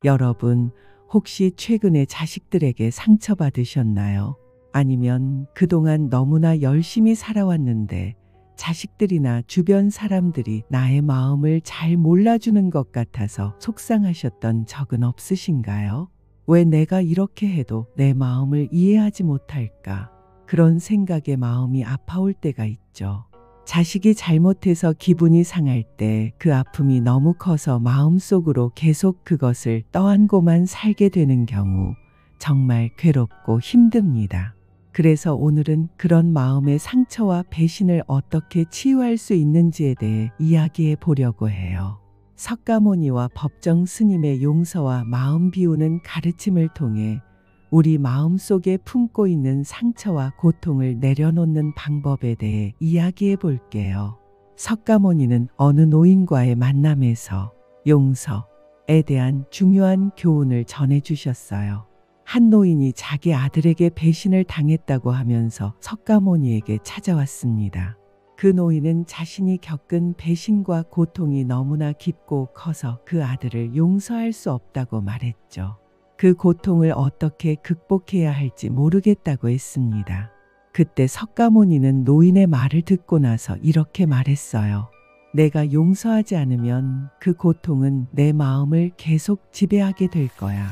여러분, 혹시 최근에 자식들에게 상처받으셨나요? 아니면 그동안 너무나 열심히 살아왔는데 자식들이나 주변 사람들이 나의 마음을 잘 몰라주는 것 같아서 속상하셨던 적은 없으신가요? 왜 내가 이렇게 해도 내 마음을 이해하지 못할까? 그런 생각에 마음이 아파올 때가 있죠. 자식이 잘못해서 기분이 상할 때 그 아픔이 너무 커서 마음속으로 계속 그것을 떠안고만 살게 되는 경우 정말 괴롭고 힘듭니다. 그래서 오늘은 그런 마음의 상처와 배신을 어떻게 치유할 수 있는지에 대해 이야기해 보려고 해요. 석가모니와 법정 스님의 용서와 마음 비우는 가르침을 통해 우리 마음 속에 품고 있는 상처와 고통을 내려놓는 방법에 대해 이야기해 볼게요. 석가모니는 어느 노인과의 만남에서 용서에 대한 중요한 교훈을 전해주셨어요. 한 노인이 자기 아들에게 배신을 당했다고 하면서 석가모니에게 찾아왔습니다. 그 노인은 자신이 겪은 배신과 고통이 너무나 깊고 커서 그 아들을 용서할 수 없다고 말했죠. 그 고통을 어떻게 극복해야 할지 모르겠다고 했습니다. 그때 석가모니는 노인의 말을 듣고 나서 이렇게 말했어요. 내가 용서하지 않으면 그 고통은 내 마음을 계속 지배하게 될 거야.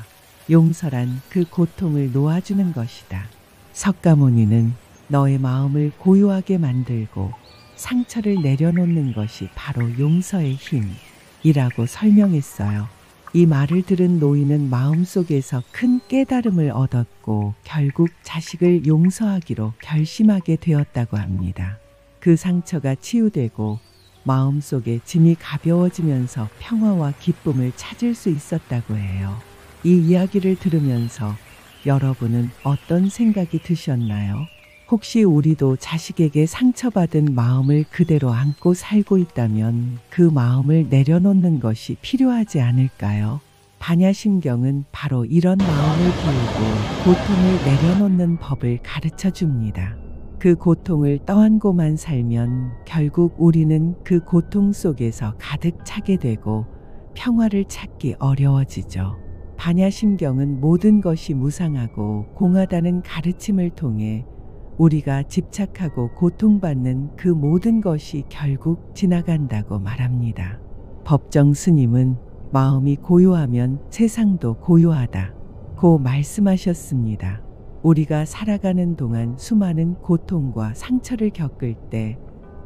용서란 그 고통을 놓아주는 것이다. 석가모니는 너의 마음을 고요하게 만들고 상처를 내려놓는 것이 바로 용서의 힘이라고 설명했어요. 이 말을 들은 노인은 마음속에서 큰 깨달음을 얻었고 결국 자식을 용서하기로 결심하게 되었다고 합니다. 그 상처가 치유되고 마음속에 짐이 가벼워지면서 평화와 기쁨을 찾을 수 있었다고 해요. 이 이야기를 들으면서 여러분은 어떤 생각이 드셨나요? 혹시 우리도 자식에게 상처받은 마음을 그대로 안고 살고 있다면 그 마음을 내려놓는 것이 필요하지 않을까요? 반야심경은 바로 이런 마음을 비우고 고통을 내려놓는 법을 가르쳐 줍니다. 그 고통을 떠안고만 살면 결국 우리는 그 고통 속에서 가득 차게 되고 평화를 찾기 어려워지죠. 반야심경은 모든 것이 무상하고 공하다는 가르침을 통해 우리가 집착하고 고통받는 그 모든 것이 결국 지나간다고 말합니다. 법정 스님은 마음이 고요하면 세상도 고요하다고 말씀하셨습니다. 우리가 살아가는 동안 수많은 고통과 상처를 겪을 때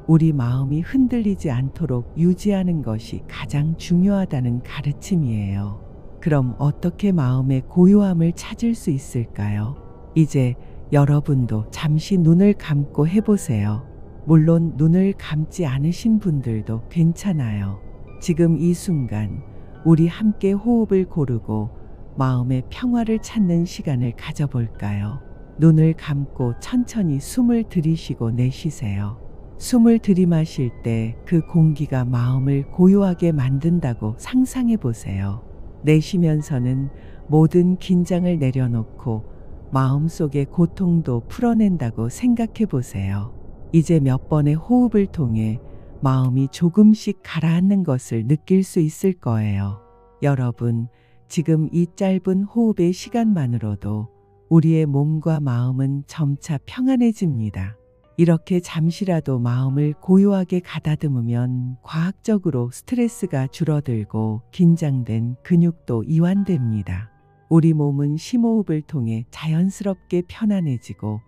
우리 마음이 흔들리지 않도록 유지하는 것이 가장 중요하다는 가르침이에요. 그럼 어떻게 마음의 고요함을 찾을 수 있을까요? 이제 여러분도 잠시 눈을 감고 해보세요. 물론 눈을 감지 않으신 분들도 괜찮아요. 지금 이 순간 우리 함께 호흡을 고르고 마음의 평화를 찾는 시간을 가져볼까요? 눈을 감고 천천히 숨을 들이쉬고 내쉬세요. 숨을 들이마실 때 그 공기가 마음을 고요하게 만든다고 상상해 보세요. 내쉬면서는 모든 긴장을 내려놓고 마음속의 고통도 풀어낸다고 생각해 보세요. 이제 몇 번의 호흡을 통해 마음이 조금씩 가라앉는 것을 느낄 수 있을 거예요. 여러분, 지금 이 짧은 호흡의 시간만으로도 우리의 몸과 마음은 점차 평안해집니다. 이렇게 잠시라도 마음을 고요하게 가다듬으면 과학적으로 스트레스가 줄어들고 긴장된 근육도 이완됩니다. 우리 몸은 심호흡을 통해 자연스럽게 편안해지고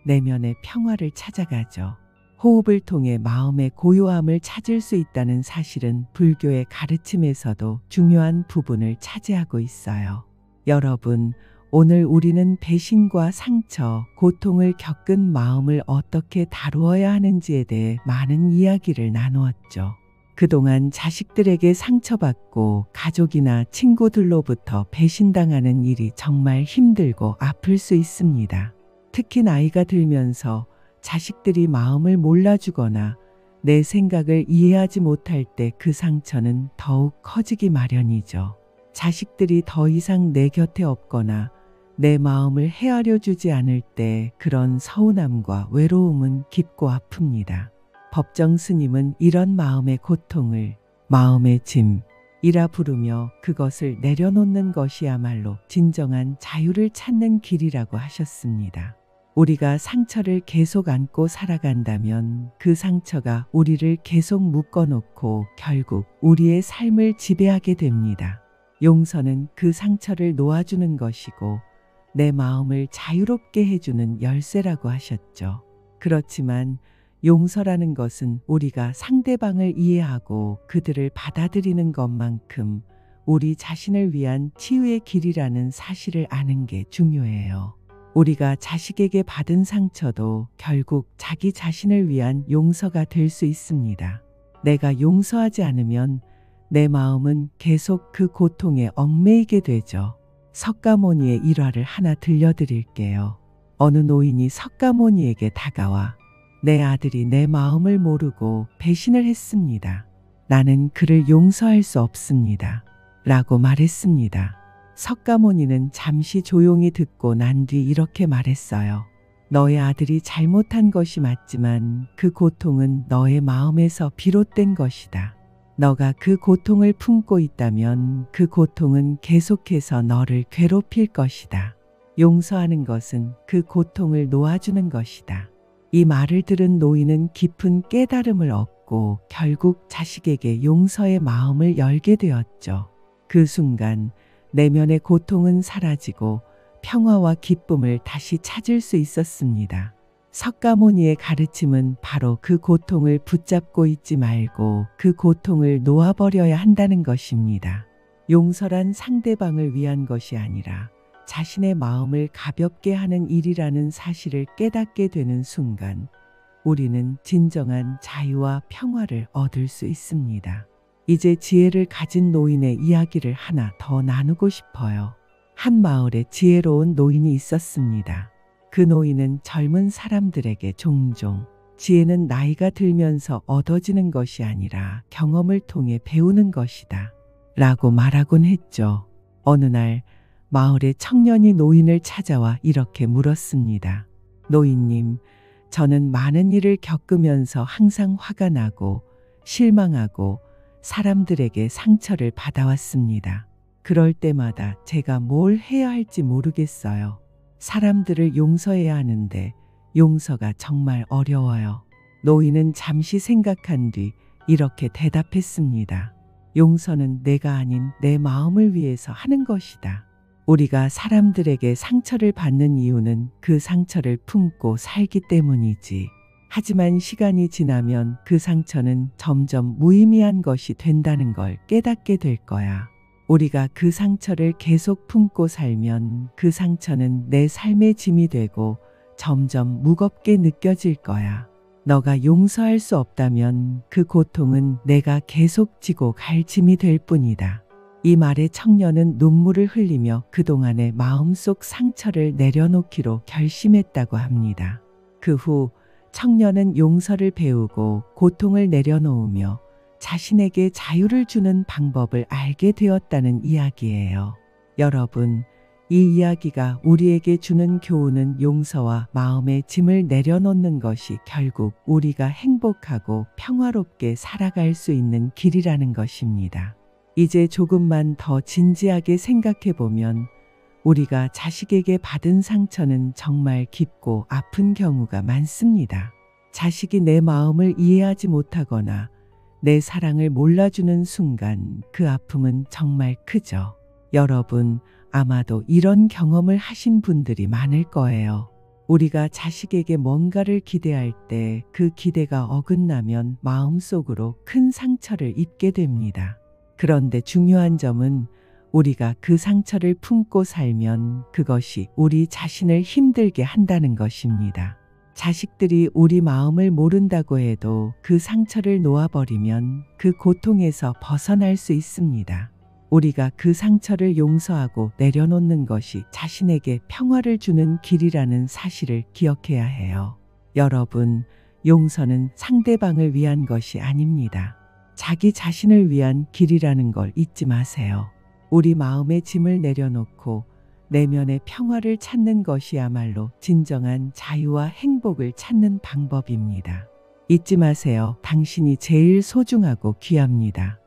내면의 평화를 찾아가죠. 호흡을 통해 마음의 고요함을 찾을 수 있다는 사실은 불교의 가르침에서도 중요한 부분을 차지하고 있어요. 여러분, 오늘 우리는 배신과 상처, 고통을 겪은 마음을 어떻게 다루어야 하는지에 대해 많은 이야기를 나누었죠. 그동안 자식들에게 상처받고 가족이나 친구들로부터 배신당하는 일이 정말 힘들고 아플 수 있습니다. 특히 나이가 들면서 자식들이 마음을 몰라주거나 내 생각을 이해하지 못할 때 그 상처는 더욱 커지기 마련이죠. 자식들이 더 이상 내 곁에 없거나 내 마음을 헤아려 주지 않을 때 그런 서운함과 외로움은 깊고 아픕니다. 법정 스님은 이런 마음의 고통을 마음의 짐, 이라 부르며 그것을 내려놓는 것이야말로 진정한 자유를 찾는 길이라고 하셨습니다. 우리가 상처를 계속 안고 살아간다면 그 상처가 우리를 계속 묶어놓고 결국 우리의 삶을 지배하게 됩니다. 용서는 그 상처를 놓아주는 것이고 내 마음을 자유롭게 해주는 열쇠라고 하셨죠. 그렇지만 용서라는 것은 우리가 상대방을 이해하고 그들을 받아들이는 것만큼 우리 자신을 위한 치유의 길이라는 사실을 아는 게 중요해요. 우리가 자식에게 받은 상처도 결국 자기 자신을 위한 용서가 될 수 있습니다. 내가 용서하지 않으면 내 마음은 계속 그 고통에 얽매이게 되죠. 석가모니의 일화를 하나 들려드릴게요. 어느 노인이 석가모니에게 다가와 내 아들이 내 마음을 모르고 배신을 했습니다. 나는 그를 용서할 수 없습니다. 라고 말했습니다. 석가모니는 잠시 조용히 듣고 난 뒤 이렇게 말했어요. 너의 아들이 잘못한 것이 맞지만 그 고통은 너의 마음에서 비롯된 것이다. 너가 그 고통을 품고 있다면 그 고통은 계속해서 너를 괴롭힐 것이다. 용서하는 것은 그 고통을 놓아주는 것이다. 이 말을 들은 노인은 깊은 깨달음을 얻고 결국 자식에게 용서의 마음을 열게 되었죠. 그 순간 내면의 고통은 사라지고 평화와 기쁨을 다시 찾을 수 있었습니다. 석가모니의 가르침은 바로 그 고통을 붙잡고 있지 말고 그 고통을 놓아버려야 한다는 것입니다. 용서란 상대방을 위한 것이 아니라 자신의 마음을 가볍게 하는 일이라는 사실을 깨닫게 되는 순간 우리는 진정한 자유와 평화를 얻을 수 있습니다. 이제 지혜를 가진 노인의 이야기를 하나 더 나누고 싶어요. 한 마을에 지혜로운 노인이 있었습니다. 그 노인은 젊은 사람들에게 종종 지혜는 나이가 들면서 얻어지는 것이 아니라 경험을 통해 배우는 것이다. 라고 말하곤 했죠. 어느 날 마을의 청년이 노인을 찾아와 이렇게 물었습니다. 노인님, 저는 많은 일을 겪으면서 항상 화가 나고 실망하고 사람들에게 상처를 받아왔습니다. 그럴 때마다 제가 뭘 해야 할지 모르겠어요. 사람들을 용서해야 하는데 용서가 정말 어려워요. 노인은 잠시 생각한 뒤 이렇게 대답했습니다. 용서는 내가 아닌 내 마음을 위해서 하는 것이다. 우리가 사람들에게 상처를 받는 이유는 그 상처를 품고 살기 때문이지. 하지만 시간이 지나면 그 상처는 점점 무의미한 것이 된다는 걸 깨닫게 될 거야. 우리가 그 상처를 계속 품고 살면 그 상처는 내 삶의 짐이 되고 점점 무겁게 느껴질 거야. 너가 용서할 수 없다면 그 고통은 내가 계속 지고 갈 짐이 될 뿐이다. 이 말에 청년은 눈물을 흘리며 그동안의 마음속 상처를 내려놓기로 결심했다고 합니다. 그 후 청년은 용서를 배우고 고통을 내려놓으며 자신에게 자유를 주는 방법을 알게 되었다는 이야기예요. 여러분, 이 이야기가 우리에게 주는 교훈은 용서와 마음의 짐을 내려놓는 것이 결국 우리가 행복하고 평화롭게 살아갈 수 있는 길이라는 것입니다. 이제 조금만 더 진지하게 생각해 보면 우리가 자식에게 받은 상처는 정말 깊고 아픈 경우가 많습니다. 자식이 내 마음을 이해하지 못하거나 내 사랑을 몰라주는 순간 그 아픔은 정말 크죠. 여러분, 아마도 이런 경험을 하신 분들이 많을 거예요. 우리가 자식에게 뭔가를 기대할 때 그 기대가 어긋나면 마음속으로 큰 상처를 입게 됩니다. 그런데 중요한 점은 우리가 그 상처를 품고 살면 그것이 우리 자신을 힘들게 한다는 것입니다. 자식들이 우리 마음을 모른다고 해도 그 상처를 놓아버리면 그 고통에서 벗어날 수 있습니다. 우리가 그 상처를 용서하고 내려놓는 것이 자신에게 평화를 주는 길이라는 사실을 기억해야 해요. 여러분, 용서는 상대방을 위한 것이 아닙니다. 자기 자신을 위한 길이라는 걸 잊지 마세요. 우리 마음의 짐을 내려놓고 내면의 평화를 찾는 것이야말로 진정한 자유와 행복을 찾는 방법입니다. 잊지 마세요. 당신이 제일 소중하고 귀합니다.